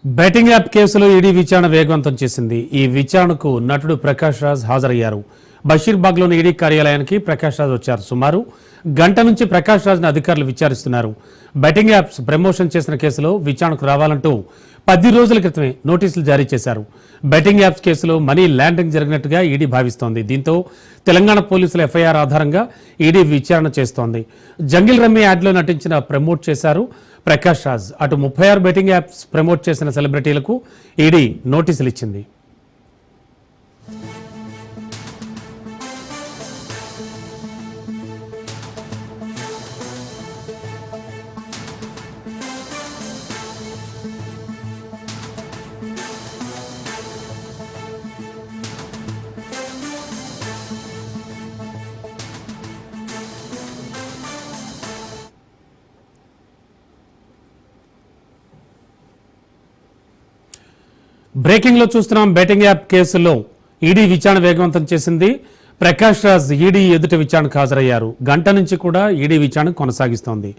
Betting app కేసులో ED విచారణ వేగవంతం చేసింది. ఈ విచారణకు నటుడు ప్రకాష్ రాజ్ హాజరయ్యారు. బషీర్బాగ్లోని ఈడీ కార్యాలయానికి ప్రకాష్ రాజ్ వచ్చారు. సుమారు గంట నుంచి ప్రకాష్ రాజ్ను అధికారులు విచారిస్తున్నారు. బెట్టింగ్ యాప్స్ ప్రమోషన్ చేసిన కేసులో విచారణకు రావాలంటూ 10 రోజుల క్రితమే నోటీసులు జారీ చేశారు. బెట్టింగ్ యాప్స్ కేసులో మనీ ల్యాండరింగ్ జరిగినట్టుగా ఈడీ భావిస్తోంది. దీంతో తెలంగాణ పోలీసుల ఎఫ్ఐఆర్ ఆధారంగా ఈడీ విచారణ చేస్తోంది. జంగిల్ రమ్మీ యాడ్లో నటించిన ప్రమోట్ చేశారు ప్రకాష్ రాజ్. అటు 36 బెట్టింగ్ యాప్స్ ప్రమోట్ చేసిన సెలబ్రిటీలకు ఈడీ నోటీసులు ఇచ్చింది. బ్రేకింగ్ లో చూస్తున్నాం. బెట్టింగ్ యాప్ కేసులో ఈడీ విచారణ వేగవంతం చేసింది. ప్రకాష్ రాజ్ ఈడీ ఎదుట విచారణకు హాజరయ్యారు. గంట నుంచి కూడా ఈడీ విచారణ కొనసాగిస్తోంది.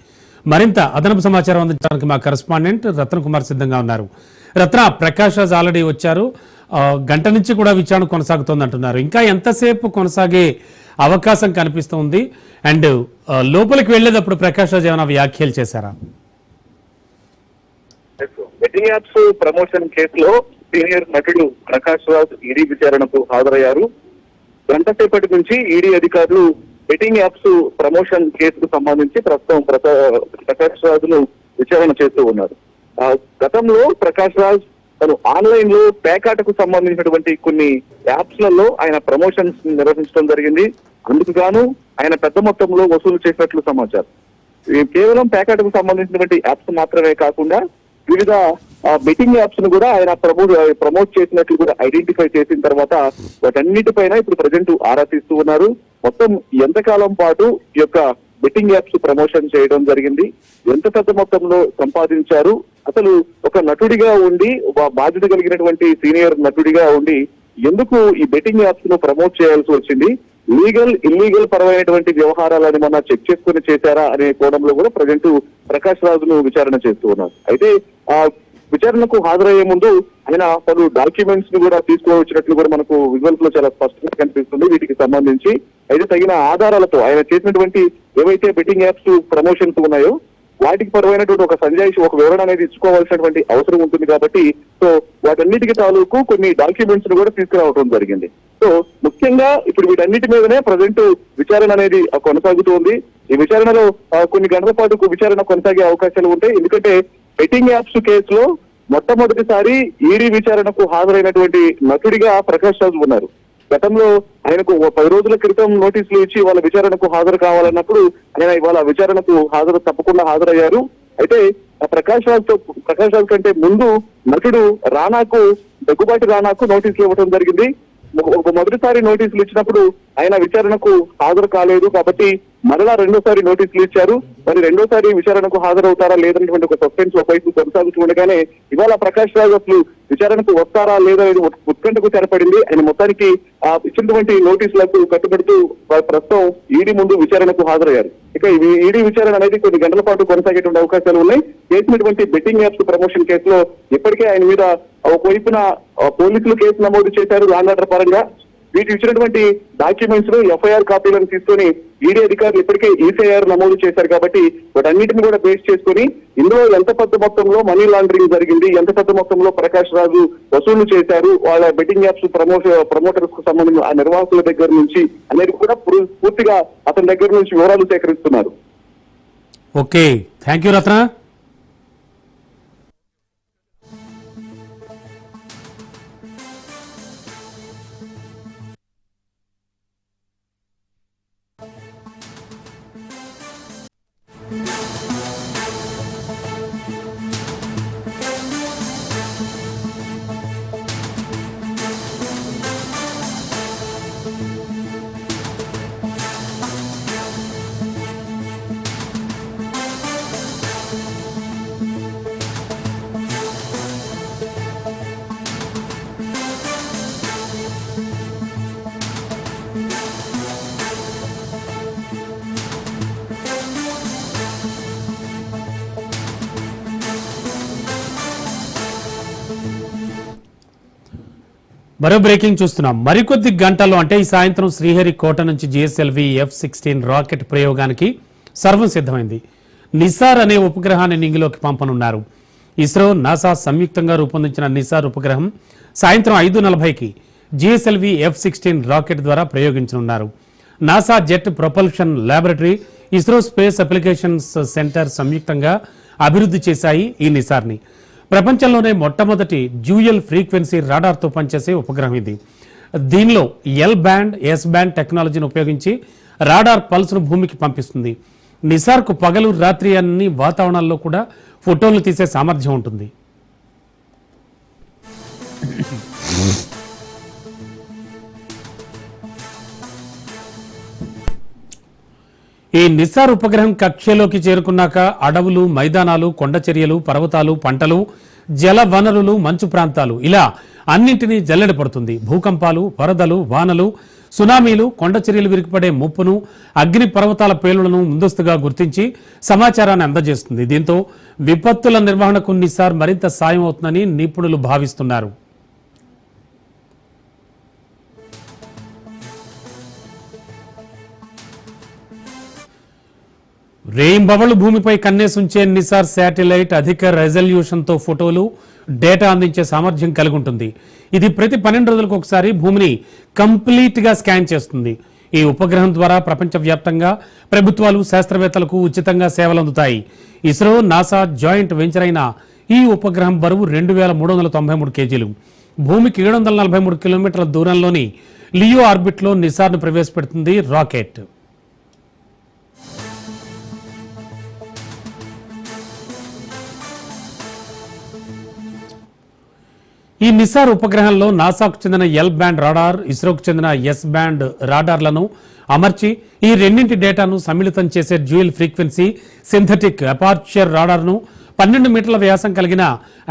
మరింత అదనపు సమాచారం అందించడానికి మా కరెస్పాండెంట్ రత్న కుమార్ సిద్ధంగా ఉన్నారు. రత్న, ప్రకాష్ రాజ్ ఆల్రెడీ వచ్చారు. గంట నుంచి కూడా విచారణ కొనసాగుతోంది అంటున్నారు. ఇంకా ఎంతసేపు కొనసాగే అవకాశం కనిపిస్తోంది? అండ్ లోపలికి వెళ్లేటప్పుడు ప్రకాష్ రాజ్ ఏమైనా వ్యాఖ్యలు చేశారా? బెట్టింగ్ యాప్స్ ప్రమోషన్ కేసులో సీనియర్ నటుడు ప్రకాష్ రాజ్ ఈడీ విచారణకు హాజరయ్యారు. గంట సేపటి నుంచి ఈడీ అధికారులు బెట్టింగ్ యాప్స్ ప్రమోషన్ కేసుకు సంబంధించి ప్రస్తుతం ప్రకాష్ రాజ్ ను విచారణ చేస్తూ ఉన్నారు. గతంలో ప్రకాష్ రాజ్ తను ఆన్లైన్ లో పేకాటకు సంబంధించినటువంటి కొన్ని యాప్స్ లలో ఆయన ప్రమోషన్స్ నిర్వహించడం జరిగింది. అందుకు గాను ఆయన పెద్ద మొత్తంలో వసూలు చేసినట్లు సమాచారం. కేవలం పేకాటకు సంబంధించినటువంటి యాప్స్ మాత్రమే కాకుండా వివిధ బెట్టింగ్ యాప్స్ ను కూడా ఆయన ప్రమోట్ చేసినట్లు కూడా ఐడెంటిఫై చేసిన తర్వాత వాటన్నిటిపైన ఇప్పుడు ప్రజెంట్ ఆరా తీస్తూ ఉన్నారు. మొత్తం ఎంతకాలం పాటు ఈ యొక్క బెట్టింగ్ యాప్స్ ప్రమోషన్ చేయడం జరిగింది, ఎంత పెద్ద మొత్తంలో సంపాదించారు, అసలు ఒక నటుడిగా ఉండి బాధ్యత కలిగినటువంటి సీనియర్ నటుడిగా ఉండి ఎందుకు ఈ బెట్టింగ్ యాప్స్ ను ప్రమోట్ చేయాల్సి వచ్చింది, లీగల్ ఇల్లీగల్ పరమైనటువంటి వ్యవహారాలను మన చెక్ చేసుకుని చేశారా అనే కోణంలో కూడా ప్రజెంట్ ప్రకాష్ రాజును విచారణ చేస్తూ ఉన్నారు. అయితే ఆ విచారణకు హాజరయ్యే ముందు ఆయన పలు డాక్యుమెంట్స్ ని కూడా తీసుకువచ్చినట్లు కూడా మనకు విజువల్స్ లో చాలా స్పష్టంగా కనిపిస్తుంది. వీటికి సంబంధించి అయితే తగిన ఆధారాలతో ఆయన చేసినటువంటి ఏవైతే బెట్టింగ్ యాప్స్ ప్రమోషన్స్ ఉన్నాయో వాటికి పరమైనటువంటి ఒక సంజాయిషి, ఒక వివరణ అనేది ఇచ్చుకోవాల్సినటువంటి అవసరం ఉంటుంది. కాబట్టి సో వాటన్నిటికి తాలూకు కొన్ని డాక్యుమెంట్స్ ను కూడా తీసుకురావడం జరిగింది. సో ముఖ్యంగా ఇప్పుడు వీటన్నిటి మీదనే ప్రజెంట్ విచారణ అనేది కొనసాగుతోంది. ఈ విచారణలో కొన్ని గంటల పాటు విచారణ కొనసాగే అవకాశాలు ఉంటాయి. ఎందుకంటే బెట్టింగ్ యాప్స్ కేసులో మొట్టమొదటిసారి ఈడీ విచారణకు హాజరైనటువంటి నటుడిగా ప్రకాష్ రాజ్ ఉన్నారు. గతంలో ఆయనకు 10 రోజుల క్రితం నోటీసులు ఇచ్చి వాళ్ళ విచారణకు హాజరు కావాలన్నప్పుడు ఆయన ఇవాళ విచారణకు తప్పకుండా హాజరయ్యారు. అయితే ప్రకాష్ రాజ్ కంటే ముందు నటుడు దగ్గుబాటి రానాకు నోటీసులు ఇవ్వడం జరిగింది. మొదటిసారి నోటీసులు ఇచ్చినప్పుడు ఆయన విచారణకు హాజరు కాలేదు కాబట్టి మరలా రెండోసారి నోటీసులు ఇచ్చారు. మరి రెండోసారి విచారణకు హాజరవుతారా లేదనేటువంటి ఒక సస్పెన్స్ ఒకవైపు కొనసాగుతుండగానే ఇవాళ ప్రకాష్ రాజ్ అసలు విచారణకు వస్తారా లేదనేది ఉత్కంఠకు తెరపడింది. ఆయన మొత్తానికి ఇచ్చినటువంటి నోటీసులకు కట్టుబడుతూ ప్రస్తుతం ఈడీ ముందు విచారణకు హాజరయ్యారు. ఇక ఈడీ విచారణ అనేది కొన్ని గంటల పాటు కొనసాగేటువంటి అవకాశాలు ఉన్నాయి. చేసినటువంటి బెట్టింగ్ యాప్స్ ప్రమోషన్ కేసులో ఇప్పటికే ఆయన మీద ఒకవైపున పోలీసులు కేసు నమోదు చేశారు లా అండ్ ఆర్డర్ పరంగా. వీటి ఇచ్చినటువంటి డాక్యుమెంట్స్ ను ఎఫ్ఐఆర్ కాపీలను తీసుకొని ఈడీ అధికారులు ఇప్పటికే ఈసీఐఆర్ నమోదు చేశారు. కాబట్టి వాటన్నిటిని కూడా బేస్ చేసుకుని ఇందులో ఎంత పెద్ద మొత్తంలో మనీ లాండరింగ్ జరిగింది, ఎంత పెద్ద మొత్తంలో ప్రకాష్ రాజు వసూలు చేశారు వాళ్ళ బెట్టింగ్ యాప్స్ ప్రమోటర్స్ కు సంబంధించిన ఆ నిర్వాహకుల దగ్గర నుంచి అనేది కూడా పూర్తిగా అతని దగ్గర నుంచి వివరాలు సేకరిస్తున్నారు. ఓకే, థ్యాంక్ యూ రత్న. మరో బ్రేకింగ్ చూస్తున్నాం. మరికొద్ది గంటల్లో అంటే ఈ సాయంత్రం శ్రీహరికోట నుంచి జిఎస్ఎల్వి F-16 రాకెట్ ప్రయోగానికి సర్వం సిద్ధమైంది. నిసార్ అనే ఉపగ్రహాన్ని నింగిలోకి పంపనున్నారు. ఇస్రో, నాసా సంయుక్తంగా రూపొందించిన నిసార్ ఉపగ్రహం సాయంత్రం 5:40కి జిఎస్ఎల్వి F-16 రాకెట్ ద్వారా ప్రయోగించనున్నారు. NASA jet propulsion laboratory, ISRO space applications centre సంయుక్తంగా అభివృద్ధి చేశాయి ఈ నిసార్ని. ప్రపంచంలోనే మొట్టమొదటి డ్యూయల్ ఫ్రీక్వెన్సీ రాడార్తో పనిచేసే ఉపగ్రహం ఇది. దీనిలో ఎల్ బ్యాండ్, ఎస్ బ్యాండ్ టెక్నాలజీని ఉపయోగించి రాడార్ పల్స్ను భూమికి పంపిస్తుంది. నిసార్కు పగలు, రాత్రి అన్ని వాతావరణాల్లో కూడా ఫోటోలు తీసే సామర్థ్యం ఉంటుంది. ఈ నిసార్ ఉపగ్రహం కక్షలోకి చేరుకున్నాక అడవులు, మైదానాలు, కొండ చర్యలు, పర్వతాలు, పంటలు, జల వనరులు, మంచు ప్రాంతాలు ఇలా అన్నింటినీ జల్లెడ పడుతుంది. భూకంపాలు, వరదలు, వానలు, సునామీలు, కొండ చర్యలు విరిగిపడే ముప్పును, అగ్ని పర్వతాల పేలులను ముందస్తుగా గుర్తించి సమాచారాన్ని అందజేస్తుంది. దీంతో విపత్తుల నిర్వహణకు నిసార్ మరింత సాయం అవుతుందని నిపుణులు భావిస్తున్నారు. రేయింబవళ్లు భూమిపై కన్నేసుంచే నిసార్ శాటిలైట్ అధిక రెజల్యూషన్తో ఫోటోలు, డేటా అందించే సామర్థ్యం కలిగి ఉంటుంది. ఇది ప్రతి 12 రోజులకు ఒకసారి భూమిని కంప్లీట్గా స్కాన్ చేస్తుంది. ఈ ఉపగ్రహం ద్వారా ప్రపంచవ్యాప్తంగా ప్రభుత్వాలు, శాస్త్రవేత్తలకు ఉచితంగా సేవలు అందుతాయి. ఇస్రో, నాసా జాయింట్ వెంచర్ అయిన ఈ ఉపగ్రహం బరువు 2393 కేజీలు. భూమికి 743 కిలోమీటర్ల దూరంలోని లియో ఆర్బిట్లో నిసార్ను ప్రవేశపెడుతుంది రాకెట్. ఈ నిసార్ ఉపగ్రహంలో నాసాకు చెందిన ఎల్ బ్యాండ్ రాడార్, ఇస్రోకు చెందిన ఎస్ బ్యాండ్ రాడార్లను అమర్చి ఈ రెండింటి డేటాను సమ్మిళితం చేసే డ్యూయల్ ఫ్రీక్వెన్సీ సింథటిక్ అపార్చర్ రాడార్ను 12 మీటర్ల వ్యాసం కలిగిన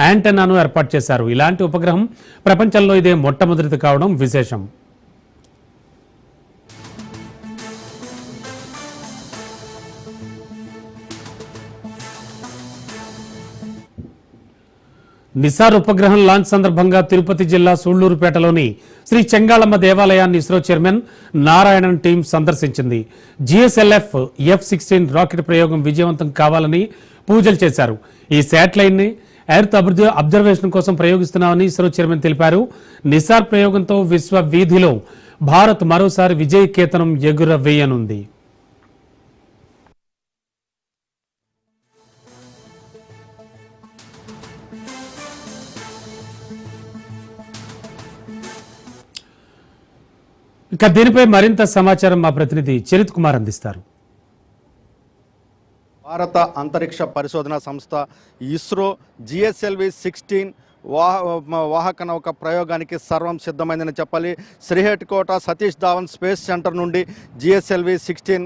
యాంటెన్నాను ఏర్పాటు చేశారు. ఇలాంటి ఉపగ్రహం ప్రపంచంలో ఇదే మొట్టమొదటిది కావడం విశేషం. నిసార్ ఉపగ్రహం లాంచ్ సందర్భంగా తిరుపతి జిల్లా సూళ్లూరుపేటలోని శ్రీ చెంగాళమ్మ దేవాలయాన్ని ఇస్రో చైర్మన్ నారాయణన్ టీం సందర్శించింది. జిఎస్ఎల్ఎఫ్ F-16 రాకెట్ ప్రయోగం విజయవంతం కావాలని పూజలు చేశారు. ఈ శాటిలైట్ ని ఎర్త్ అబ్జర్వేషన్ కోసం ప్రయోగిస్తున్నామని ఇస్రో చైర్మన్ తెలిపారు. నిసార్ ప్రయోగంతో విశ్వ వీధిలో భారత్ మరోసారి విజయ కేతనం ఎగురవేయనుంది. ఇక దీనిపై మరింత సమాచారం మా ప్రతినిధి చరిత్ కుమార్ అందిస్తారు. భారత అంతరిక్ష పరిశోధన సంస్థ ఇస్రో GSLV-16 వాహక నౌక ప్రయోగానికి సర్వం సిద్ధమైందని చెప్పాలి. శ్రీహరికోట సతీష్ ధావన్ స్పేస్ సెంటర్ నుండి GSLV-16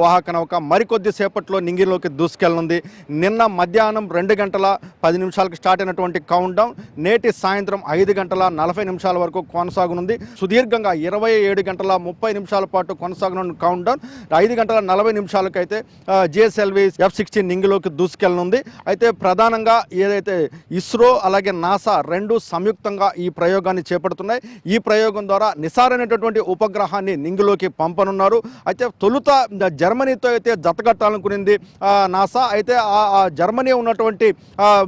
వాహక నౌక మరికొద్ది సేపట్లో నింగిలోకి దూసుకెళ్లనుంది. నిన్న మధ్యాహ్నం 2:10 స్టార్ట్ అయినటువంటి కౌంట్ డౌన్ నేటి సాయంత్రం 5:40 వరకు కొనసాగనుంది. సుదీర్ఘంగా 27:30 పాటు కొనసాగనున్న కౌంట్ డౌన్ 5:40 అయితే GSLV-F-16 నింగిలోకి దూసుకెళ్లనుంది. అయితే ప్రధానంగా ఏదైతే ఇస్రో అలాగే నాసా రెండు సంయుక్తంగా ఈ ప్రయోగాన్ని చేపడుతున్నాయి. ఈ ప్రయోగం ద్వారా నిసార్ అనేటటువంటి ఉపగ్రహాన్ని నింగిలోకి పంపనున్నారు. అయితే తొలుత జర్మనీతో అయితే జతకట్టాలనుకునింది నాసా. అయితే ఆ జర్మనీ ఉన్నటువంటి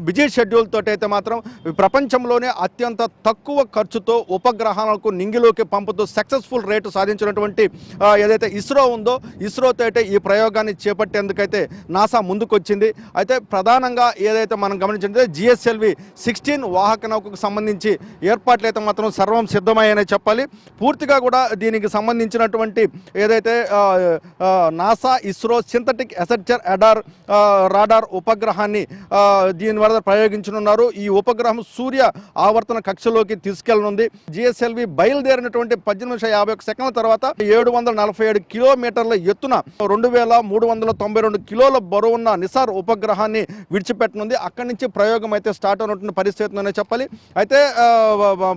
బిజీ షెడ్యూల్ తోటి అయితే మాత్రం ప్రపంచంలోనే అత్యంత తక్కువ ఖర్చుతో ఉపగ్రహాలకు నింగిలోకి పంపుతూ సక్సెస్ఫుల్ రేటు సాధించినటువంటి ఏదైతే ఇస్రో ఉందో, ఇస్రోతో అయితే ఈ ప్రయోగాన్ని చేపట్టేందుకైతే నాసా ముందుకొచ్చింది. అయితే ప్రధానంగా ఏదైతే మనం గమనించింది GSLV-16 వాహక నౌకకు సంబంధించి ఏర్పాట్లు అయితే మాత్రం సర్వం సిద్ధమయ్యాయని చెప్పాలి. పూర్తిగా కూడా దీనికి సంబంధించినటువంటి ఏదైతే NASA ISRO synthetic aperture radar ఉపగ్రహాన్ని దీని వల్ల ప్రయోగించనున్నారు. ఈ ఉపగ్రహం సూర్య ఆవర్తన కక్షలోకి తీసుకెళ్లనుంది. GSLV బయలుదేరినటువంటి 18:51 తర్వాత 747 కిలోమీటర్ల ఎత్తున 2392 కిలోల బరువున్న నిసార్ ఉపగ్రహాన్ని విడిచిపెట్టనుంది. అక్కడి నుంచి ప్రయోగం అయితే స్టార్ట్ అయినటువంటి పరిస్థితి చెప్పాలి. అయితే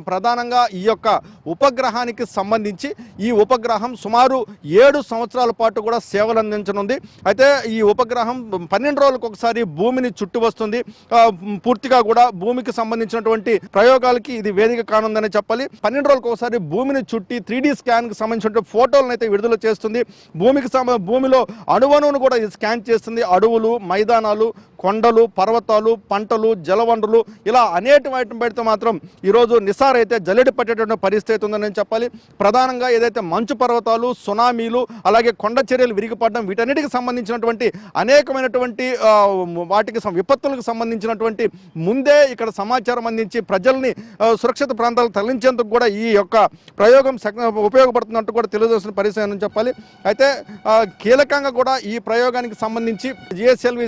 ప్రధానంగా ఈ యొక్క ఉపగ్రహానికి సంబంధించి ఈ ఉపగ్రహం సుమారు 7 సంవత్సరాల పాటు కూడా సేవలు అందించనుంది. అయితే ఈ ఉపగ్రహం 12 రోజులకు ఒకసారి భూమిని చుట్టి వస్తుంది. పూర్తిగా కూడా భూమికి సంబంధించినటువంటి ప్రయోగాలకి ఇది వేదిక కానుందని చెప్పాలి. 12 రోజులకు ఒకసారి భూమిని చుట్టి 3D స్కాన్ కి సంబంధించినటువంటి ఫోటోలను అయితే విడుదల చేస్తుంది. భూమిలో అణువణువును కూడా ఇది స్కాన్ చేస్తుంది. అడవులు, మైదానాలు, కొండలు, పర్వతాలు, పంటలు, జలవనరులు ఇలా అనేక వాటిని పెడితే మాత్రం ఈరోజు నిసార్ అయితే జల్లెడి పట్టేటువంటి పరిస్థితి ఉందని చెప్పాలి. ప్రధానంగా ఏదైతే మంచు పర్వతాలు, సునామీలు, అలాగే కొండ చర్యలు విరిగిపడడం వీటన్నిటికి సంబంధించినటువంటి అనేకమైనటువంటి వాటికి విపత్తులకు సంబంధించినటువంటి ముందే ఇక్కడ సమాచారం అందించి ప్రజల్ని సురక్షిత ప్రాంతాలకు తరలించేందుకు కూడా ఈ యొక్క ప్రయోగం ఉపయోగపడుతున్నట్టు కూడా తెలియజేసిన పరిస్థితి అని చెప్పాలి. అయితే కీలకంగా కూడా ఈ ప్రయోగానికి సంబంధించి GSLV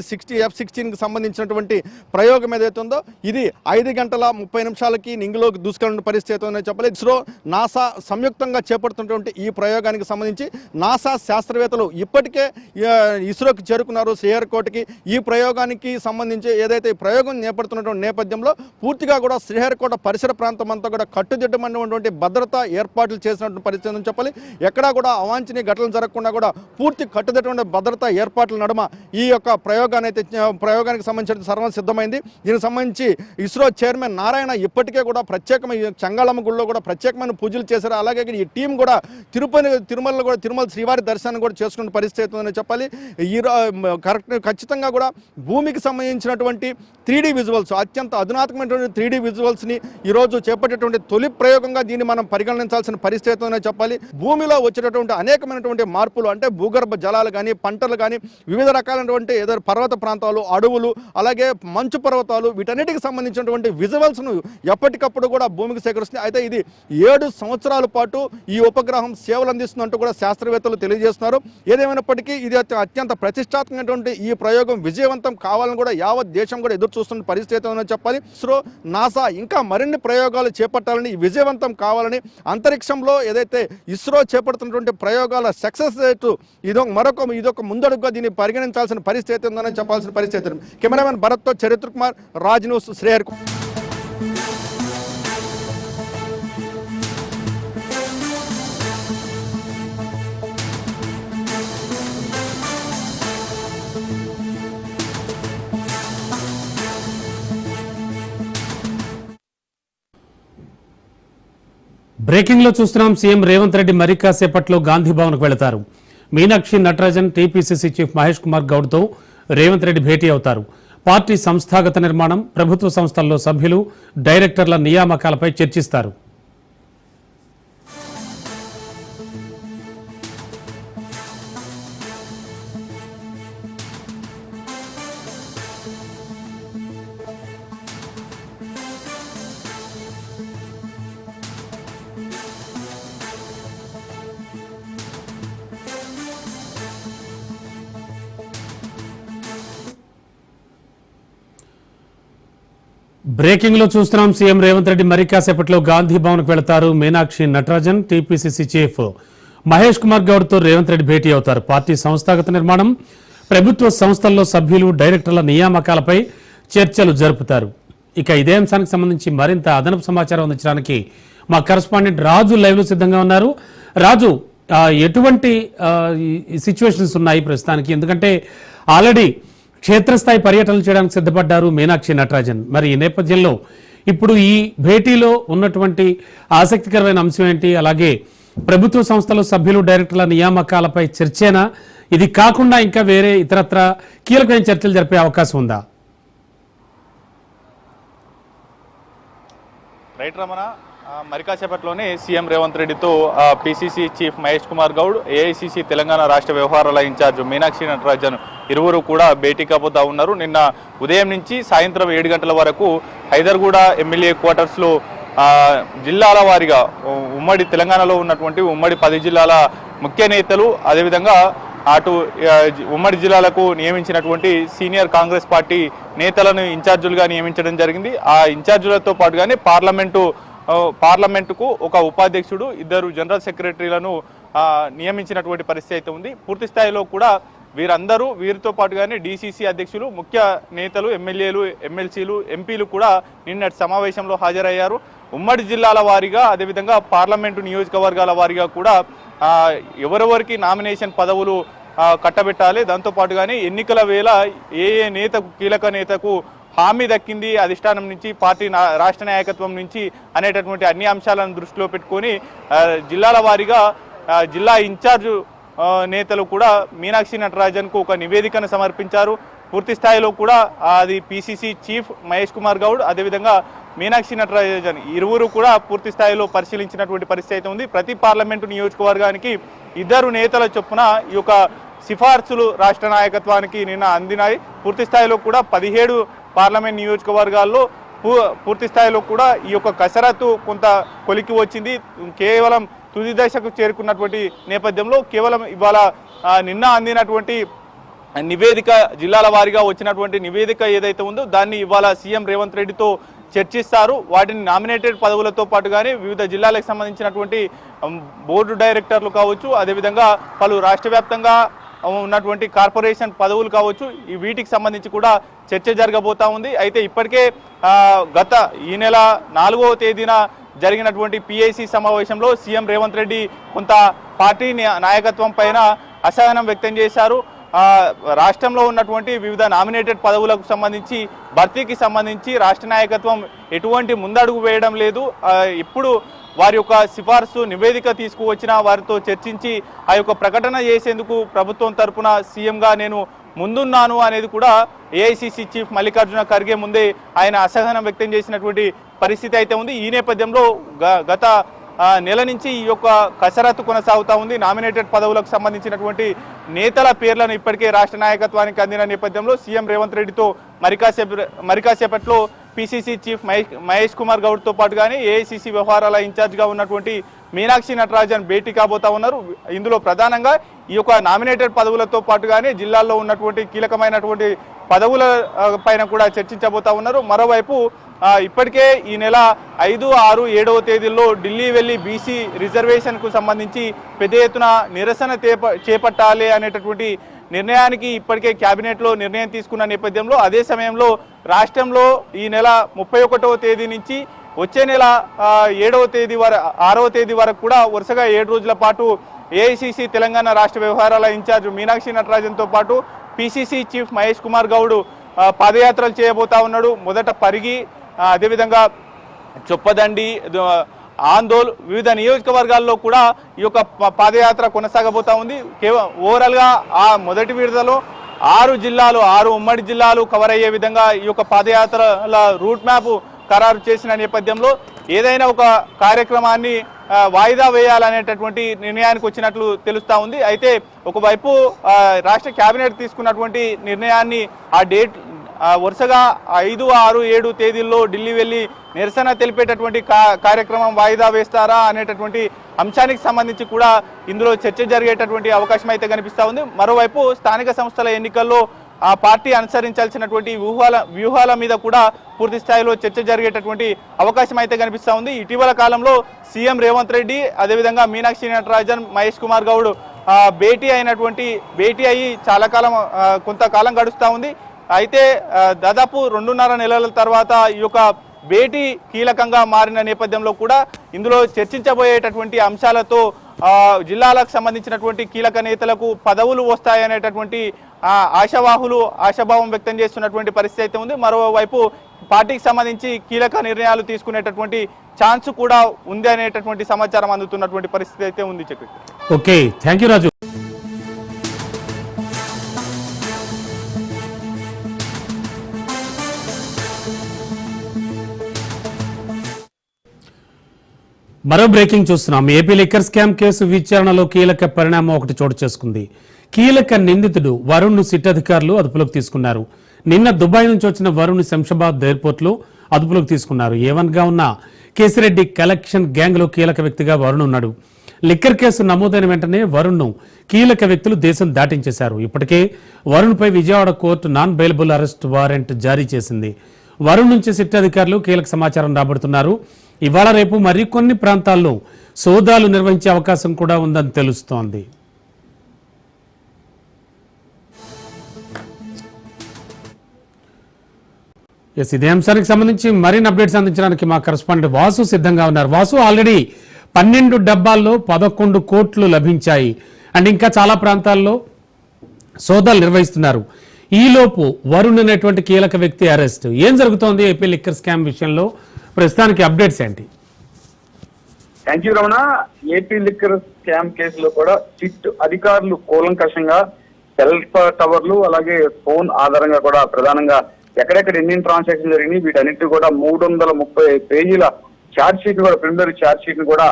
F-16కి సంబంధించినటువంటి ప్రయోగం ఏదైతే ఉందో ఇది 5 గంటల 30 నిమిషాలకి నింగిలోకి దూసుకెళ్ళిన పరిస్థితి ఉందని చెప్పాలి. ఇస్రో, నాసా సంయుక్తంగా చేపడుతున్నటువంటి ఈ ప్రయోగానికి సంబంధించి నాసా శాస్త్రవేత్తలు ఇప్పటికే ఇస్రోకి చేరుకున్నారు శ్రీహరికోటకి. ఈ ప్రయోగానికి సంబంధించి ఏదైతే ప్రయోగం చేపడుతున్నటువంటి నేపథ్యంలో పూర్తిగా కూడా శ్రీహరికోట పరిసర ప్రాంతం అంతా కూడా కట్టుదిట్టమైనటువంటి భద్రతా ఏర్పాట్లు చేసినటువంటి పరిస్థితి అని చెప్పాలి. ఎక్కడా కూడా అవాంఛనీయ ఘటనలు జరగకుండా కూడా పూర్తి కట్టుదిట్టమైన భద్రతా ఏర్పాట్ల నడుమ ఈ యొక్క ప్రయోగానికి సంబంధించిన సర్వం సిద్ధమైంది. దీనికి సంబంధించి ఇస్రో చైర్మన్ నారాయణ ఇప్పటికే కూడా ప్రత్యేకమైన చెంగాళమ్మ గుడిలో కూడా ప్రత్యేకమైన పూజలు చేశారు. అలాగే ఈ టీం కూడా తిరుమలలో కూడా తిరుమల శ్రీవారి దర్శనాన్ని కూడా చేసుకునే పరిస్థితి ఉందని చెప్పాలి. ఖచ్చితంగా కూడా భూమికి సంబంధించినటువంటి 3D విజువల్స్, అత్యంత అధునాతకమైనటువంటి 3D విజువల్స్ని ఈరోజు చేపట్టేటువంటి తొలి ప్రయోగంగా దీన్ని మనం పరిగణించాల్సిన పరిస్థితి ఉందని చెప్పాలి. భూమిలో వచ్చేటటువంటి అనేకమైనటువంటి మార్పులు అంటే భూగర్భ జలాలు కానీ, పంటలు కానీ, వివిధ రకాలైనటువంటి ఏదో పర్వత ప్రాంతాలు, అడవులు, అలాగే మంచు పర్వతాలు వీటన్నిటికి సంబంధించినటువంటి విజువల్స్ను ఎప్పటికప్పుడు కూడా భూమికి సేకరిస్తుంది. అయితే ఇది 7 సంవత్సరాల పాటు ఈ ఉపగ్రహం సేవలు అందిస్తున్నట్టు కూడా శాస్త్రవేత్తలు తెలియజేస్తున్నారు. ఏదేమైనప్పటికీ ఇది అత్యంత ప్రతిష్టాత్మకమైనటువంటి ఈ ప్రయోగం విజయవంతం కావాలని కూడా యావత్ దేశం కూడా ఎదురు చూస్తున్న పరిస్థితి ఉందని చెప్పాలి. ఇస్రో, నాసా ఇంకా మరిన్ని ప్రయోగాలు చేపట్టాలని, విజయవంతం కావాలని, అంతరిక్షంలో ఏదైతే ఇస్రో చేపడుతున్నటువంటి ప్రయోగాల సక్సెస్ రేటు ఇదొక ముందడుగుగా దీన్ని పరిగణించాల్సిన పరిస్థితి ఉందని చెప్పాల్సిన పరిస్థితి. కెమెరామెన్ భరత్తో చరిత్ర కుమార్, రాజ్ న్యూస్, శ్రీహరికోట. బ్రేకింగ్ లో చూస్తున్నాం. సీఎం రేవంత్ రెడ్డి మరి కాసేపట్లో గాంధీ భవన్కు వెళతారు. మీనాక్షి నటరాజన్, టీపీసీసీ చీఫ్ మహేష్ కుమార్ గౌడ్తో రేవంత్ రెడ్డి భేటీ అవుతారు. పార్టీ సంస్థాగత నిర్మాణం, ప్రభుత్వ సంస్థల్లో సభ్యులు, డైరెక్టర్ల నియామకాలపై చర్చిస్తారు. బ్రేకింగ్ లో చూస్తున్నాం. సీఎం రేవంత్ రెడ్డి మరి కాసేపట్లో గాంధీ భవన్కు వెళతారు. మీనాక్షి నటరాజన్, టీపీసీసీ చీఫ్ మహేష్ కుమార్ గౌడ్తో రేవంత్ రెడ్డి భేటీ అవుతారు. పార్టీ సంస్థాగత నిర్మాణం, ప్రభుత్వ సంస్థల్లో సభ్యులు, డైరెక్టర్ల నియామకాలపై చర్చలు జరుపుతారు. ఇక ఇదే అంశానికి సంబంధించి మరింత అదనపు సమాచారం అందించడానికి మా కరెస్పాండెంట్ రాజు లైవ్ లో సిద్ధంగా ఉన్నారు. రాజు, ఎటువంటి సిచ్యువేషన్స్ ఉన్నాయి ప్రస్తుతానికి? ఎందుకంటే ఆల్రెడీ క్షేత్రస్థాయి పర్యటనలు చేయడానికి సిద్ధపడ్డారు మీనాక్షి నటరాజన్. మరి ఈ నేపథ్యంలో ఇప్పుడు ఈ భేటీలో ఉన్నటువంటి ఆసక్తికరమైన అంశం ఏంటి? అలాగే ప్రభుత్వ సంస్థల సభ్యులు, డైరెక్టర్ల నియామకాలపై చర్చేనా? ఇది కాకుండా ఇంకా వేరే ఇతరత్ర కీలకమైన చర్చలు జరిపే అవకాశం ఉందా? రైట్ రమణ, మరి కాసేపట్లోనే సీఎం రేవంత్ రెడ్డితో PCC chief Mahesh Kumar Goud, AICC Telangana రాష్ట్ర వ్యవహారాల ఇన్ఛార్జ్ మీనాక్షి నటరాజన్ ఇరువురు కూడా భేటీ కాబోతా ఉన్నారు. నిన్న ఉదయం నుంచి సాయంత్రం 7 గంటల వరకు హైదర్గూడ ఎమ్మెల్యే క్వార్టర్స్లో జిల్లాల వారీగా ఉమ్మడి తెలంగాణలో ఉన్నటువంటి ఉమ్మడి 10 జిల్లాల ముఖ్య నేతలు, అదేవిధంగా అటు ఉమ్మడి జిల్లాలకు నియమించినటువంటి సీనియర్ కాంగ్రెస్ పార్టీ నేతలను ఇన్ఛార్జులుగా నియమించడం జరిగింది. ఆ ఇన్ఛార్జులతో పాటుగానే పార్లమెంటుకు ఒక ఉపాధ్యక్షుడు, 2 జనరల్ సెక్రటరీలను నియమించినటువంటి పరిస్థితి అయితే ఉంది. పూర్తి స్థాయిలో కూడా వీరితో పాటుగానే డీసీసీ అధ్యక్షులు, ముఖ్య నేతలు, ఎమ్మెల్యేలు, ఎమ్మెల్సీలు, ఎంపీలు కూడా నిన్నటి సమావేశంలో హాజరయ్యారు. ఉమ్మడి జిల్లాల వారీగా అదేవిధంగా పార్లమెంటు నియోజకవర్గాల వారీగా కూడా ఎవరెవరికి నామినేషన్ పదవులు కట్టబెట్టాలి, దాంతోపాటుగానే ఎన్నికల వేళ ఏ నేతకు కీలక నేతకు హామీ దక్కింది అధిష్టానం నుంచి, పార్టీ రాష్ట్ర నాయకత్వం నుంచి అనేటటువంటి అన్ని అంశాలను దృష్టిలో పెట్టుకొని జిల్లాల వారీగా జిల్లా ఇన్ఛార్జ్ నేతలు కూడా మీనాక్షి నటరాజన్కు ఒక నివేదికను సమర్పించారు. పూర్తి స్థాయిలో కూడా అది పిసిసి చీఫ్ మహేష్ కుమార్ గౌడ్ అదేవిధంగా మీనాక్షి నటరాజన్ ఇరువురు కూడా పూర్తి స్థాయిలో పరిశీలించినటువంటి పరిస్థితి అయితే ఉంది. ప్రతి పార్లమెంటు నియోజకవర్గానికి 2 నేతల చొప్పున ఈ యొక్క సిఫార్సులు రాష్ట్ర నాయకత్వానికి నిన్న అందినాయి. పూర్తి స్థాయిలో కూడా 17 పార్లమెంట్ నియోజకవర్గాల్లో పూర్తి స్థాయిలో కూడా ఈ యొక్క కసరత్తు కొంత కొలికి వచ్చింది. కేవలం తుది దశకు చేరుకున్నటువంటి నేపథ్యంలో కేవలం ఇవాళ నిన్న అందినటువంటి నివేదిక, జిల్లాల వారీగా వచ్చినటువంటి నివేదిక ఏదైతే ఉందో దాన్ని ఇవాళ సీఎం రేవంత్ రెడ్డితో చర్చిస్తారు. వాటిని నామినేటెడ్ పదవులతో పాటుగానే వివిధ జిల్లాలకు సంబంధించినటువంటి బోర్డు డైరెక్టర్లు కావచ్చు, అదేవిధంగా పలు రాష్ట్ర వ్యాప్తంగా ఉన్నటువంటి కార్పొరేషన్ పదవులు కావచ్చు, వీటికి సంబంధించి కూడా చర్చ జరగబోతా ఉంది. అయితే ఇప్పటికే గత ఈ నెల 4వ తేదీన జరిగినటువంటి పిఐసి సమావేశంలో సీఎం రేవంత్ రెడ్డి కొంత పార్టీ నాయకత్వం పైన అసహనం వ్యక్తం చేశారు. రాష్ట్రంలో ఉన్నటువంటి వివిధ నామినేటెడ్ పదవులకు సంబంధించి భర్తీకి సంబంధించి రాష్ట్ర నాయకత్వం ఎటువంటి ముందడుగు వేయడం లేదు. ఇప్పుడు వారి యొక్క సిఫార్సు నివేదిక తీసుకువచ్చిన వారితో చర్చించి ఆ యొక్క ప్రకటన చేసేందుకు ప్రభుత్వం తరపున సీఎంగా నేను ముందున్నాను అనేది కూడా ఏఐసిసి చీఫ్ మల్లికార్జున ఖర్గే ముందే ఆయన అసహనం వ్యక్తం చేసినటువంటి పరిస్థితి అయితే ఉంది. ఈ నేపథ్యంలో గత నెల నుంచి ఈ యొక్క కసరత్తు కొనసాగుతూ ఉంది. నామినేటెడ్ పదవులకు సంబంధించినటువంటి నేతల పేర్లను ఇప్పటికే రాష్ట్ర నాయకత్వానికి అందిన నేపథ్యంలో సీఎం రేవంత్ రెడ్డితో మరికాసేపట్లో పిసిసి చీఫ్ మహేష్ కుమార్ గౌడ్తో పాటుగానే ఏఐసిసి వ్యవహారాల ఇన్ఛార్జ్గా ఉన్నటువంటి మీనాక్షి నటరాజన్ భేటీ కాబోతా ఉన్నారు. ఇందులో ప్రధానంగా ఈ యొక్క నామినేటెడ్ పదవులతో పాటుగానే జిల్లాల్లో ఉన్నటువంటి కీలకమైనటువంటి పదవుల పైన కూడా చర్చించబోతా ఉన్నారు. మరోవైపు ఇప్పటికే ఈ నెల 5, 6, 7వ తేదీల్లో ఢిల్లీ వెళ్లి బీసీ రిజర్వేషన్కు సంబంధించి పెద్ద ఎత్తున నిరసన చేపట్టాలి అనేటటువంటి నిర్ణయానికి ఇప్పటికే కేబినెట్లో నిర్ణయం తీసుకున్న నేపథ్యంలో అదే సమయంలో రాష్ట్రంలో ఈ నెల 31వ తేదీ నుంచి వచ్చే నెల 6వ తేదీ వరకు కూడా వరుసగా 7 రోజుల పాటు ఏఐసిసి తెలంగాణ రాష్ట్ర వ్యవహారాల ఇన్ఛార్జ్ మీనాక్షి నటరాజన్తో పాటు పిసిసి చీఫ్ మహేష్ కుమార్ గౌడ్ పాదయాత్రలు చేయబోతా ఉన్నాడు. మొదట పరిగి, అదేవిధంగా చొప్పదండి, ఆందోళ్ వివిధ నియోజకవర్గాల్లో కూడా ఈ యొక్క పాదయాత్ర కొనసాగబోతా ఉంది. ఓవరాల్గా ఆ మొదటి విడతలో 6 జిల్లాలు, 6 ఉమ్మడి జిల్లాలు కవర్ అయ్యే విధంగా ఈ యొక్క పాదయాత్రల రూట్ మ్యాప్ ఖరారు చేసిన నేపథ్యంలో ఏదైనా ఒక కార్యక్రమాన్ని వాయిదా వేయాలనేటటువంటి నిర్ణయానికి వచ్చినట్లు తెలుస్తూ ఉంది. అయితే ఒకవైపు రాష్ట్ర కేబినెట్ తీసుకున్నటువంటి నిర్ణయాన్ని ఆ డేట్ వరుసగా 5, 6, 7 తేదీల్లో ఢిల్లీ వెళ్ళి నిరసన తెలిపేటటువంటి కార్యక్రమం వాయిదా వేస్తారా అనేటటువంటి అంశానికి సంబంధించి కూడా ఇందులో చర్చ జరిగేటటువంటి అవకాశం అయితే కనిపిస్తూ ఉంది. మరోవైపు స్థానిక సంస్థల ఎన్నికల్లో ఆ పార్టీ అనుసరించాల్సినటువంటి వ్యూహాల మీద కూడా పూర్తి స్థాయిలో చర్చ జరిగేటటువంటి అవకాశం అయితే కనిపిస్తూ ఉంది. ఇటీవల కాలంలో సీఎం రేవంత్ రెడ్డి అదేవిధంగా మీనాక్షి నటరాజన్, మహేష్ కుమార్ గౌడ్ భేటీ అయ్యి కొంతకాలం గడుస్తూ ఉంది. అయితే దాదాపు 2.5 నెలల తర్వాత ఈ యొక్క భేటీ కీలకంగా మారిన నేపథ్యంలో కూడా ఇందులో చర్చించబోయేటటువంటి అంశాలతో జిల్లాలకు సంబంధించినటువంటి కీలక నేతలకు పదవులు వస్తాయనేటటువంటి ఆశాభావం వ్యక్తం చేస్తున్నటువంటి పరిస్థితి అయితే ఉంది. మరోవైపు పార్టీకి సంబంధించి కీలక నిర్ణయాలు తీసుకునేటటువంటి ఛాన్స్ కూడా ఉంది అనేటటువంటి సమాచారం అందుతున్నటువంటి పరిస్థితి అయితే ఉంది. చక్రవర్తి. ఓకే, థ్యాంక్ యూ రాజు. మరో బ్రేకింగ్ చూస్తున్నాం. ఏపీ లిక్కర్ స్కామ్ కేసు విచారణలో కీలక పరిణామం ఒకటి చోటు చేసుకుంది. కీలక నిందితుడు వరుణ్ సిట్ అధికారులు అదుపులోకి తీసుకున్నారు. నిన్న దుబాయ్ నుంచి వచ్చిన వరుణ్ శంషాబాద్ ఎయిర్పోర్ట్లో అదుపులోకి తీసుకున్నారు. ఏవన్గా ఉన్న కేసిరెడ్డి కలెక్షన్ గ్యాంగ్ లో కీలక వ్యక్తిగా వరుణ్ ఉన్నాడు. లిక్కర్ కేసు నమోదైన వెంటనే వరుణ్ ను కీలక వ్యక్తులు దేశం దాటించేశారు. ఇప్పటికే వరుణ్ పై Vijayawada court non bailable arrest warrant జారీ చేసింది. వరుణ్ నుంచి సిట్ అధికారులు కీలక సమాచారం రాబడుతున్నారు. ఇవాళ రేపు మరికొన్ని ప్రాంతాల్లో సోదాలు నిర్వహించే అవకాశం కూడా ఉందని తెలుస్తోంది. ఎస్, ఇదే అంశానికి సంబంధించి మరిన్ని అప్డేట్స్ అందించడానికి మా కరెస్పాండెంట్ వాసు సిద్ధంగా ఉన్నారు. వాసు, ఆల్రెడీ 12 డబ్బాల్లో 11 కోట్లు లభించాయి అండ్ ఇంకా చాలా ప్రాంతాల్లో సోదాలు నిర్వహిస్తున్నారు. ఈలోపు వరుణ్ అనేటువంటి కీలక వ్యక్తి అరెస్ట్. ఏం జరుగుతోంది ఏపీ లిక్కర్ స్కామ్ విషయంలో? ప్రస్తుతానికి అప్డేట్స్ ఏంటి? Thank you Ramana. AP liquor scam కేసులో కూడా సిట్ అధికారులు కూలంకషంగా సెల్ టవర్లు అలాగే ఫోన్ ఆధారంగా కూడా ప్రధానంగా ఎక్కడెక్కడ ఎన్ని ట్రాన్సాక్షన్ జరిగినాయి వీటన్నిటి కూడా 330 పేజీల ఛార్జ్ షీట్ కూడా ప్రిలిమినరీ ఛార్జ్ షీట్ ని కూడా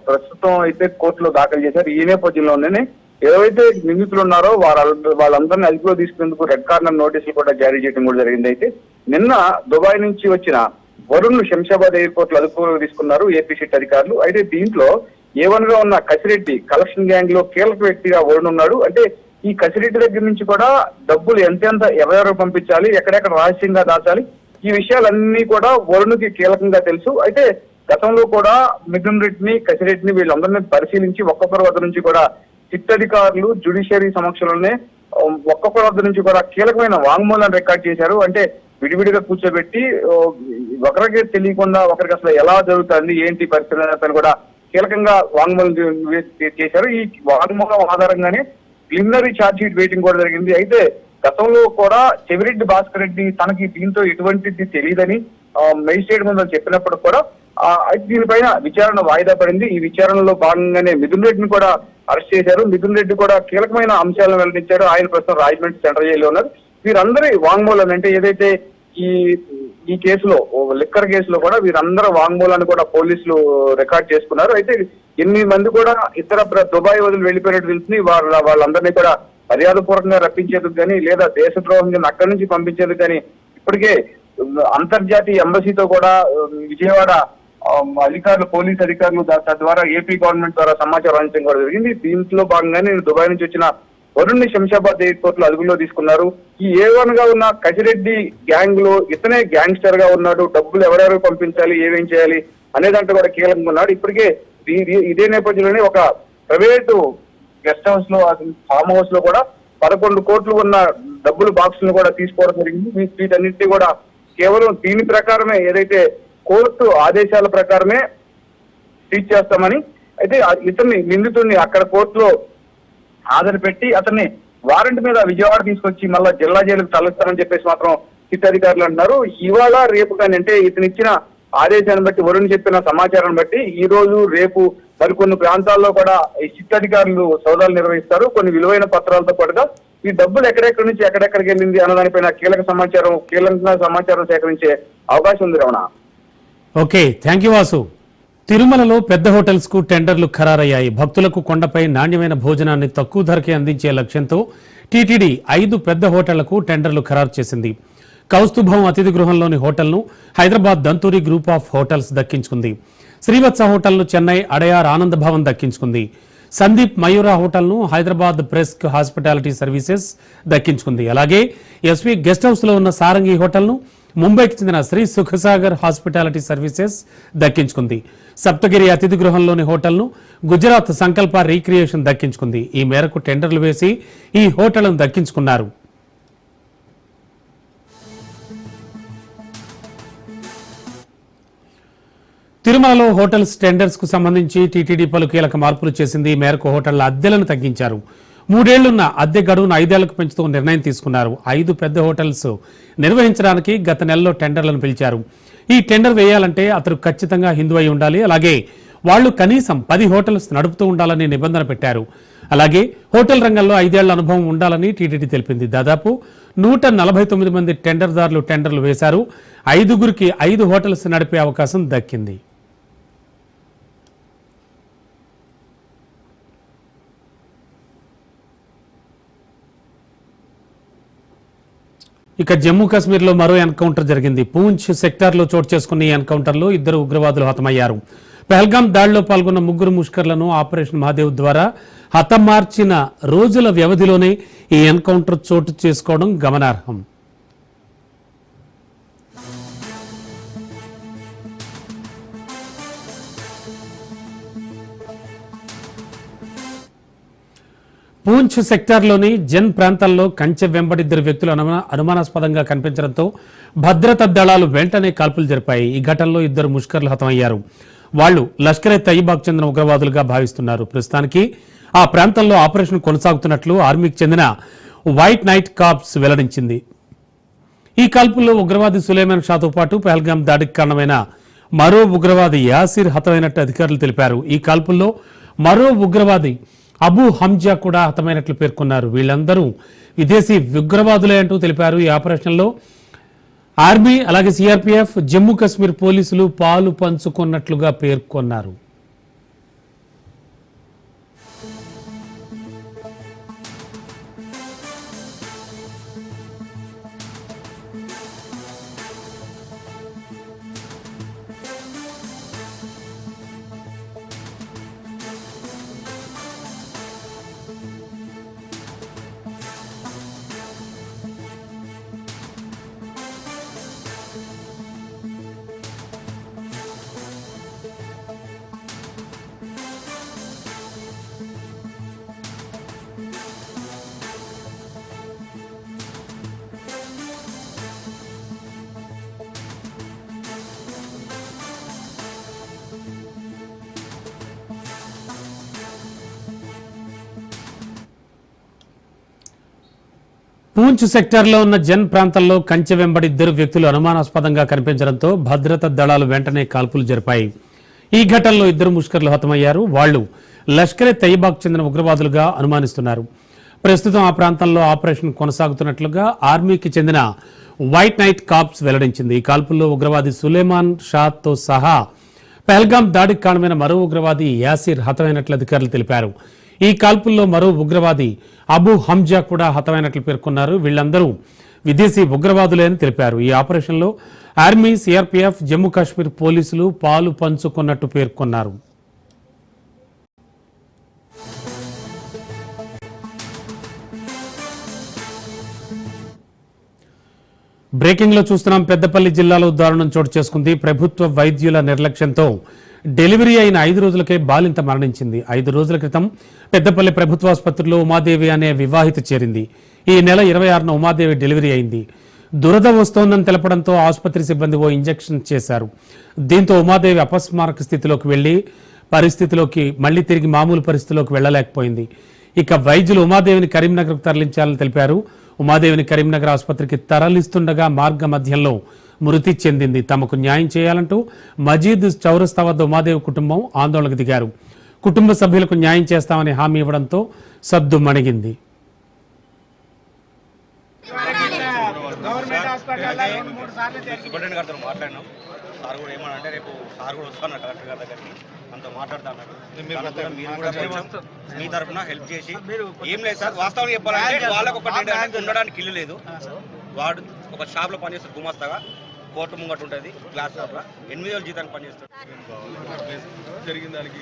ప్రస్తుతం అయితే కోర్టులో దాఖలు చేశారు. ఈ నేపథ్యంలోనే ఏవైతే నిందితులు ఉన్నారో వాళ్ళందరినీ అదుపులో తీసుకునేందుకు రెడ్ కార్నర్ నోటీసులు కూడా జారీ చేయడం కూడా జరిగింది. అయితే నిన్న దుబాయ్ నుంచి వచ్చిన వరుణ్ శంషాబాద్ ఎయిర్పోర్ట్ లో అదుపులో తీసుకున్నారు ఏపీ సిట్ అధికారులు. అయితే దీంట్లో A1 గా ఉన్న కసిరెడ్డి కలెక్షన్ గ్యాంగ్ లో కీలక వ్యక్తిగా వరుణ్ ఉన్నాడు. అంటే ఈ కసిరెడ్డి దగ్గర నుంచి కూడా డబ్బులు ఎంతెంత ఎవరెవరు పంపించాలి, ఎక్కడెక్కడ రహస్యంగా దాచాలి, ఈ విషయాలన్నీ కూడా వరుణ్కి కీలకంగా తెలుసు. అయితే గతంలో కూడా మిథున్ రెడ్డిని కసిరెడ్డిని వీళ్ళందరినీ పరిశీలించి ఒక్కొక్కరి వద్ద నుంచి కూడా సిట్ అధికారులు జ్యుడిషియరీ సమక్షంలోనే ఒక్కొక్కరి వద్ద నుంచి కూడా కీలకమైన వాంగ్మూలాన్ని రికార్డ్ చేశారు. అంటే విడివిడిగా కూర్చోబెట్టి ఒకరికి తెలియకుండా ఒకరికి అసలు ఎలా జరుగుతుంది ఏంటి పరిస్థితి కూడా కీలకంగా వాంగ్మూలం చేశారు. ఈ వాంగ్మూలం ఆధారంగానే ప్రిలిమినరీ ఛార్జ్ షీట్ వెయిటింగ్ కూడా జరిగింది. అయితే గతంలో కూడా చెవిరెడ్డి భాస్కర్ రెడ్డి తనకి దీంతో ఎటువంటిది తెలియదని మెజిస్ట్రేట్ ముందు చెప్పినప్పుడు కూడా దీనిపైన విచారణ వాయిదా పడింది. ఈ విచారణలో భాగంగానే మిథున్ రెడ్డిని కూడా అరెస్ట్ చేశారు. మిథున్ రెడ్డి కూడా కీలకమైన అంశాలను వెల్లడించారు. ఆయన ప్రస్తుతం రాజమండ్రి సెంట్రల్ జైల్లో ఉన్నారు. వీరందరి వాంగ్మూలాన్ని అంటే ఏదైతే ఈ కేసులో లిక్కర్ కేసులో కూడా వీరందరూ వాంగ్మూలాన్ని కూడా పోలీసులు రికార్డ్ చేసుకున్నారు. అయితే 8 మంది కూడా ఇతర దుబాయ్ వదిలి వెళ్ళిపోయినట్టు తెలిసింది. వాళ్ళందరినీ కూడా మర్యాదపూర్వకంగా రప్పించేందుకు కానీ లేదా దేశద్రోహం కింద అక్కడి నుంచి పంపించేందుకు కానీ ఇప్పటికే అంతర్జాతీయ ఎంబసీతో కూడా విజయవాడ అధికారులు పోలీస్ అధికారులు తద్వారా ఏపీ గవర్నమెంట్ ద్వారా సమాచారం అందించడం కూడా జరిగింది. దీంట్లో భాగంగానే దుబాయ్ నుంచి వచ్చిన వరుణ్ ని శంషాబాద్ ఎయిర్పోర్ట్ లో అదుపులో తీసుకున్నారు. ఈ A1 గా ఉన్న కసిరెడ్డి గ్యాంగ్ లో ఇతనే గ్యాంగ్స్టర్ గా ఉన్నాడు. డబ్బులు ఎవరెవరు పంపించాలి, ఏమేం చేయాలి అనేదంటే కూడా కీలకంగా ఉన్నాడు. ఇప్పటికే ఇదే నేపథ్యంలోనే ఒక ప్రైవేటు గెస్ట్ హౌస్ లో ఫామ్ హౌస్ లో కూడా 11 కోట్లు ఉన్న డబ్బులు బాక్సులను కూడా తీసుకోవడం జరిగింది. వీటన్నింటినీ కూడా కేవలం దీని ప్రకారమే ఏదైతే కోర్టు ఆదేశాల ప్రకారమే సీజ్ చేస్తామని అయితే ఇతన్ని నిందితుడిని అక్కడ కోర్టులో హాజరు పెట్టి అతన్ని వారెంట్ మీద విజయవాడ తీసుకొచ్చి మళ్ళా జిల్లా జైలుకు తరలిస్తామని చెప్పేసి మాత్రం సిట్ అధికారులు అంటున్నారు. ఇవాళ రేపు కానీ అంటే ఇతను ఇచ్చిన ఆదేశాన్ని బట్టి వరుణ్ చెప్పిన సమాచారాన్ని బట్టి ఈ రోజు రేపు మరికొన్ని ప్రాంతాల్లో కూడా ఈ సిట్ అధికారులు సోదాలు నిర్వహిస్తారు. కొన్ని విలువైన పత్రాలతో పాటుగా ఈ డబ్బులు ఎక్కడెక్కడి నుంచి ఎక్కడెక్కడికి వెళ్ళింది అన్నదానిపైన కీలక సమాచారం సేకరించే అవకాశం ఉంది Ramana. Okay, thank you Vasu. తిరుమలలో పెద్ద హోటల్స్ కు టెండర్లు ఖరారయ్యాయి. భక్తులకు కొండపై నాణ్యమైన భోజనాన్ని తక్కువ ధరకే అందించే లక్ష్యంతో టీటీడీ 5 పెద్ద హోటళ్లకు టెండర్లు ఖరారు చేసింది. కౌస్తుభం అతిథి గృహంలోని హోటల్ను Hyderabad Danturi group of hotels దక్కించుకుంది. శ్రీవత్స హోటల్ను చెన్నై అడయార్ ఆనంద భవన్ దక్కించుకుంది. సందీప్ మయూరా హోటల్ను హైదరాబాద్ ప్రెస్క్ హాస్పిటాలిటీ సర్వీసెస్ దక్కించుకుంది. అలాగే ఎస్వి గెస్ట్ హౌస్ లో ఉన్న సారంగి హోటల్ను ముంబైకి చెందిన శ్రీ సుఖసాగర్ హాస్పిటాలిటీ సర్వీసెస్ దక్కించుకుంది. సప్తగిరి అతిథి గృహంలోని హోటల్ను గుజరాత్ సంకల్ప రీక్రియేషన్ దక్కించుకుంది. ఈ మేరకు టెండర్లు వేసి ఈ హోటళ్లను దక్కించుకున్నారు. తిరుమలలో హోటల్స్ టెండర్స్ కు సంబంధించి టీటీడీ పలు కీలక మార్పులు చేసింది. ఈ మేరకు హోటళ్ల అద్దెలను తగ్గించారు. 3 ఏళ్లున్న అద్దె గడువును 5 ఏళ్లకు పెంచుతూ నిర్ణయం తీసుకున్నారు. 5 పెద్ద హోటల్స్ నిర్వహించడానికి గత నెలలో టెండర్లను పిలిచారు. ఈ టెండర్ వేయాలంటే అతను ఖచ్చితంగా హిందూ అయి ఉండాలి. అలాగే వాళ్లు కనీసం 10 హోటల్స్ నడుపుతూ ఉండాలని నిబంధన పెట్టారు. అలాగే హోటల్ రంగంలో 5 ఏళ్ల అనుభవం ఉండాలని టీటీడీ తెలిపింది. దాదాపు 149 మంది టెండర్దారులు టెండర్లు వేశారు. 5గురికి 5 హోటల్స్ నడిపే అవకాశం దక్కింది. ఇక జమ్మూ కాశ్మీర్లో మరో ఎన్కౌంటర్ జరిగింది. పూంచ్ సెక్టార్లో చోటు చేసుకున్న ఈ ఎన్కౌంటర్లో 2 ఉగ్రవాదులు హతమయ్యారు. పహల్గాం దాడిలో పాల్గొన్న 3 ముష్కర్లను ఆపరేషన్ మహాదేవ్ ద్వారా హతమార్చిన రోజుల వ్యవధిలోనే ఈ ఎన్కౌంటర్ చోటు చేసుకోవడం గమనార్హం. పూంచ్ సెక్టార్లోని జన్ ప్రాంతాల్లో కంచె వెంబడి ఇద్దరు వ్యక్తులు అనుమానాస్పదంగా కనిపించడంతో భద్రతా దళాలు వెంటనే కాల్పులు జరిపాయి. ఈ ఘటనలో ఇద్దరు ముష్కర్లు హతమయ్యారు. వాళ్లు లష్కరే తయ్యబాకు చెందిన ఉగ్రవాదులుగా భావిస్తున్నారు. ప్రస్తుతానికి ఆ ప్రాంతంలో ఆపరేషన్ కొనసాగుతున్నట్లు ఆర్మీకి చెందిన వైట్ నైట్ కార్ప్స్ వెల్లడించింది. ఈ కాల్పుల్లో ఉగ్రవాది సులేమాన్ షాతో పాటు పహల్గాం దాడికి కారణమైన మరో ఉగ్రవాది యాసిర్ హతమైనట్టు అధికారులు తెలిపారు. ఈ కాల్పుల్లో మరో ఉగ్రవాది అబూ హంజా కూడా హతమైనట్లు పేర్కొన్నారు. వీళ్ళందరూ విదేశీ ఉగ్రవాదులే అంటూ తెలిపారు. ఈ ఆపరేషన్లో ఆర్మీ అలాగే సిఆర్పీఎఫ్, జమ్మూ కాశ్మీర్ పోలీసులు పాలు పంచుకున్నట్లుగా పేర్కొన్నారు. పూంచ్ సెక్టార్లో ఉన్న జన్ ప్రాంతంలో కంచె వెంబడి ఇద్దరు వ్యక్తులు అనుమానాస్పదంగా కనిపించడంతో భద్రతా దళాలు వెంటనే కాల్పులు జరిపాయి. ఈ ఘటనలో ఇద్దరు ముష్కర్లు హతమయ్యారు. వాళ్లు లష్కరే తయ్యబాకు చెందిన ఉగ్రవాదులుగా అనుమానిస్తున్నారు. ప్రస్తుతం ఆ ప్రాంతంలో ఆపరేషన్ కొనసాగుతున్నట్లుగా ఆర్మీకి చెందిన వైట్ నైట్ కార్ప్స్ వెల్లడించింది. ఈ కాల్పుల్లో ఉగ్రవాది సులేమాన్ షాతో సహా పహల్గాం దాడికి కారణమైన మరో ఉగ్రవాది యాసిర్ హతమైనట్లు అధికారులు తెలిపారు. ఈ కాల్పుల్లో మరో ఉగ్రవాది అబూ హంజా కూడా హతమైనట్లు పేర్కొన్నారు. వీళ్ళందరూ విదేశీ ఉగ్రవాదులే అని తెలిపారు. ఈ ఆపరేషన్లో ఆర్మీ, సిఆర్పీఎఫ్, జమ్మూ కాశ్మీర్ పోలీసులు పాలు పంచుకున్నట్టు పేర్కొన్నారు. బ్రేకింగ్ లో చూస్తున్నాం. పెద్దపల్లి జిల్లాలో దారుణం చోటు చేసుకుంది. ప్రభుత్వ వైద్యుల నిర్లక్ష్యంతో డెలివరీ అయిన 5 రోజులకే బాలింత మరణించింది. 5 రోజుల క్రితం పెద్దపల్లి ప్రభుత్వ ఆసుపత్రిలో ఉమాదేవి అనే వివాహిత చేరింది. ఈ నెల 26న ఉమాదేవి డెలివరీ అయింది. దురద వస్తోందని తెలపడంతో ఆసుపత్రి సిబ్బంది ఓ ఇంజెక్షన్ చేశారు. దీంతో ఉమాదేవి అపస్మారక స్థితిలోకి మళ్లీ తిరిగి మామూలు పరిస్థితిలోకి వెళ్లలేకపోయింది. ఇక వైద్యులు ఉమాదేవిని కరీంనగర్కు తరలించాలని తెలిపారు. ఉమాదేవిని కరీంనగర్ ఆసుపత్రికి తరలిస్తుండగా మార్గ మధ్యంలో మృతి చెందింది. తమకు న్యాయం చేయాలంటూ మజీద్ చౌరస్తా వద్ద ఉమాదేవి కుటుంబం ఆందోళనకు దిగారు. కుటుంబ సభ్యులకు న్యాయం చేస్తామని హామీ ఇవ్వడంతో సద్దు మణిగింది. సూపరింటెండెంట్ గారితో మాట్లాడినాం. సార్ కూడా ఏమన్నా రేపు సార్ కూడా వస్తున్నారు కలెక్టర్ గారి దగ్గరికి, అంత మాట్లాడుతున్నారు. మీరు కూడా మీ తరఫున హెల్ప్ చేసి ఏం లేదు సార్, వాస్తవం చెప్పాలంటే వాళ్ళకు ఒక ఉండడానికి ఇల్లు లేదు. వాడు ఒక షాప్ లో పనిచేస్తారు గుమాస్తాగా, కోర్టు ముంగట ఉంటుంది క్లాస్ షాప్ లో 8 వేల జీతానికి పనిచేస్తాడు. జరిగిన దానికి